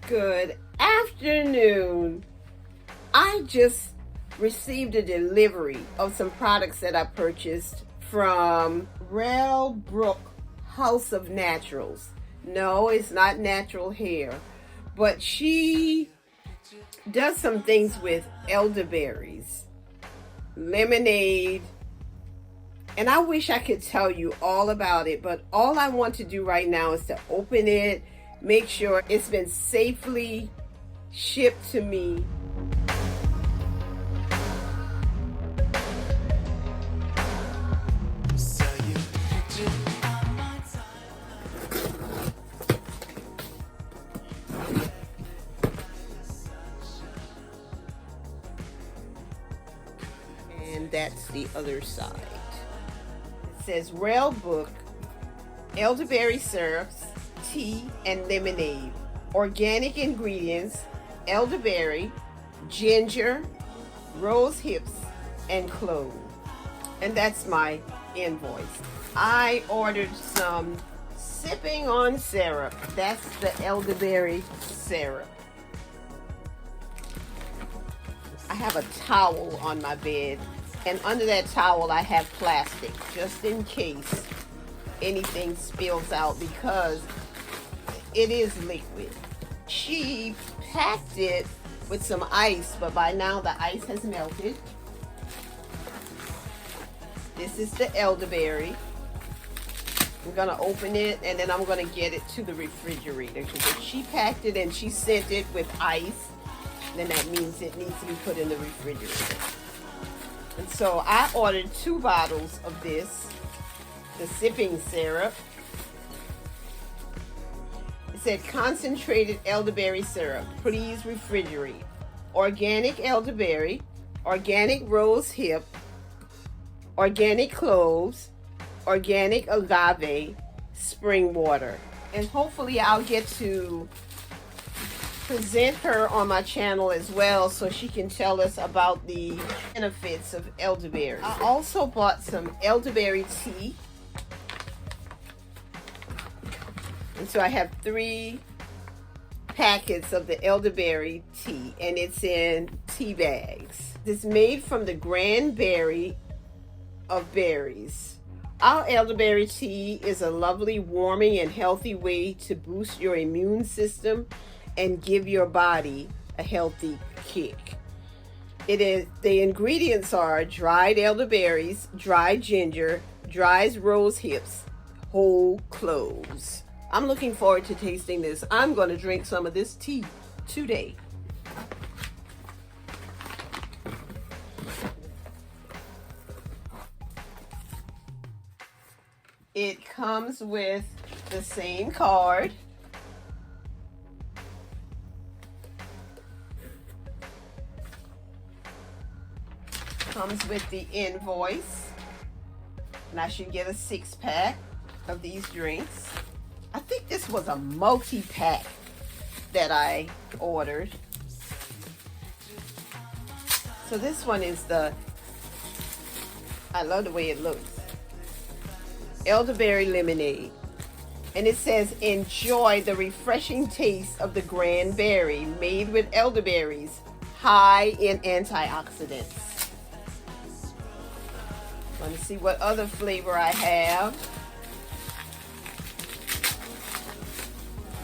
Good afternoon. I just received a delivery of some products that I purchased from Brook House of Naturals. No, it's not natural hair, but she does some things with elderberries, lemonade, and I wish I could tell you all about it, but all I want to do right now is to open it, make sure it's been safely shipped to me. And that's the other side. It says Brook elderberry syrups, tea, and lemonade. Organic ingredients: elderberry, ginger, rose hips, and clove. And that's my invoice. I ordered some sipping on syrup. That's the elderberry syrup. I have a towel on my bed, and under that towel I have plastic just in case anything spills out because it is liquid. She packed it with some ice, but by now the ice has melted. This is the elderberry. I'm gonna open it and then I'm gonna get it to the refrigerator, because if she packed it and she sent it with ice, then that means it needs to be put in the refrigerator. And so I ordered 2 bottles of this, the sipping syrup. It said concentrated elderberry syrup, please refrigerate. Organic elderberry, organic rose hip, organic cloves, organic agave, spring water. And hopefully I'll get to present her on my channel as well, so she can tell us about the benefits of elderberry. I also bought some elderberry tea. And so I have 3 packets of the elderberry tea, and it's in tea bags. It's made from the grand berry of berries. Our elderberry tea is a lovely, warming, and healthy way to boost your immune system and give your body a healthy kick. The ingredients are dried elderberries, dried ginger, dried rose hips, whole cloves. I'm looking forward to tasting this. I'm going to drink some of this tea today. It comes with the same card. Comes with the invoice. And I should get a 6-pack of these drinks. I think this was a multi-pack that I ordered. So this one is I love the way it looks. Elderberry lemonade. And it says, enjoy the refreshing taste of the grand berry made with elderberries, high in antioxidants. Let me see what other flavor I have.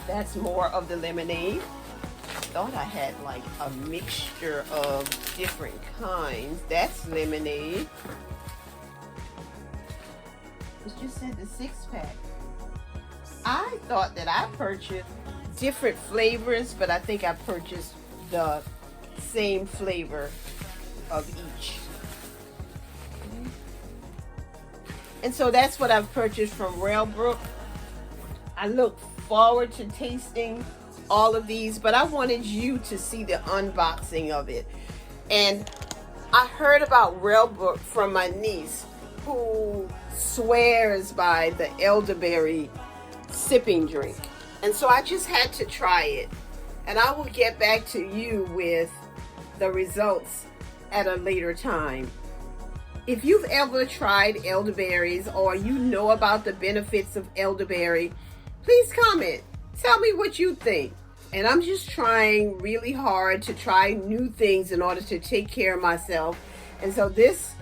That's more of the lemonade. I thought I had like a mixture of different kinds. That's lemonade. It just said the 6-pack. I thought that I purchased different flavors, but I think I purchased the same flavor of each. And so that's what I've purchased from Brook. I look forward to tasting all of these, but I wanted you to see the unboxing of it. And I heard about Brook from my niece, who swears by the elderberry sipping drink. And so I just had to try it. And I will get back to you with the results at a later time. If you've ever tried elderberries or you know about the benefits of elderberry, please comment. Tell me what you think. And I'm just trying really hard to try new things in order to take care of myself. And so this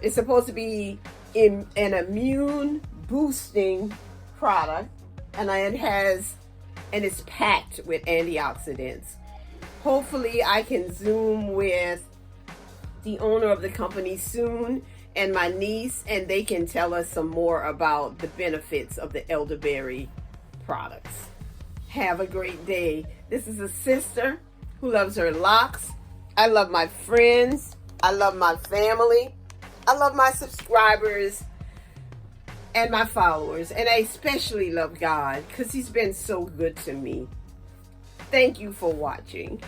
is supposed to be an immune boosting product, and it's packed with antioxidants. Hopefully I can Zoom with the owner of the company soon and my niece, and they can tell us some more about the benefits of the elderberry products. Have a great day. This is a sister who loves her locks. I love my friends. I love my family. I love my subscribers and my followers. And I especially love God because He's been so good to me. Thank you for watching.